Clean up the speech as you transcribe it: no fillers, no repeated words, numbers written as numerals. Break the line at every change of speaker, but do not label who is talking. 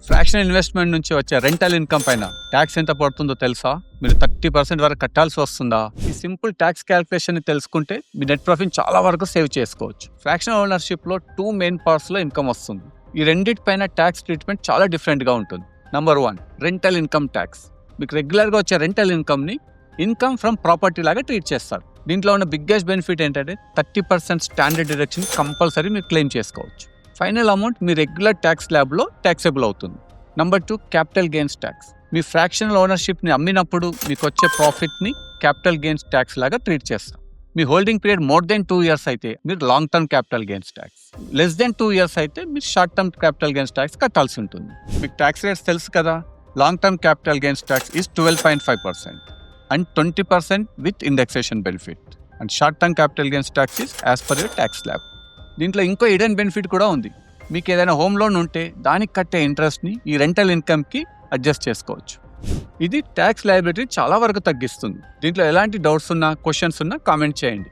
Fractional investment నుంచి వచ్చే rental income పైన ట్యాక్స్ ఎంత పడుతుందో తెలుసా? మీరు 30% వరకు కట్టాల్సి వస్తుందా? ఈ సింపుల్ ట్యాక్స్ క్యాల్కులేషన్ తెలుసుకుంటే మీ నెట్ ప్రాఫిట్ చాలా వరకు సేవ్ చేసుకోవచ్చు. ఫ్రాక్షనల్ ఓనర్షిప్ లో 2 మెయిన్ పార్ట్స్ లో ఇన్కమ్ వస్తుంది. ఈ రెండిటిపైన ట్యాక్స్ ట్రీట్మెంట్ చాలా డిఫరెంట్ గా ఉంటుంది. Number 1, rental income tax. మీకు రెగ్యులర్ గా వచ్చే రెంటల్ ఇన్కమ్ ని ఇన్కమ్ ఫ్రమ్ ప్రాపర్టీ లాగా ట్రీట్ చేస్తారు. దీంట్లో ఉన్న బిగ్గెస్ట్ బెనిఫిట్ ఏంటంటే 30% స్టాండర్డ్ డిడక్షన్ కంపల్సరీ మీరు క్లెయిమ్ చేసుకోవచ్చు. ఫైనల్ అమౌంట్ మీ రెగ్యులర్ ట్యాక్స్ స్లాబ్లో ట్యాక్సబుల్ అవుతుంది. Number 2, capital gains tax. మీ ఫ్రాక్షనల్ ఓనర్షిప్ని అమ్మినప్పుడు మీకు వచ్చే ప్రాఫిట్ని క్యాపిటల్ గెయిన్స్ ట్యాక్స్ లాగా ట్రీట్ చేస్తాం. మీ holding period more than 2 years అయితే మీరు long term capital gains tax, less than 2 years అయితే మీరు short term capital gains tax కట్టాల్సి ఉంటుంది. మీకు ట్యాక్స్ రేట్స్ తెలుసు కదా. Long term capital gains tax is 12.5% and 20% with indexation benefit. And short term capital gains tax is as per your tax slab. దీంట్లో ఇంకో hidden benefit కూడా ఉంది. మీకు ఏదైనా హోమ్ లోన్ ఉంటే దానికి కట్టే ఇంట్రెస్ట్ని ఈ రెంటల్ ఇన్కమ్కి అడ్జస్ట్ చేసుకోవచ్చు. ఇది ట్యాక్స్ లయబిలిటీ చాలా వరకు తగ్గిస్తుంది. దీంట్లో ఎలాంటి డౌట్స్ ఉన్నా, క్వశ్చన్స్ ఉన్నా కామెంట్ చేయండి.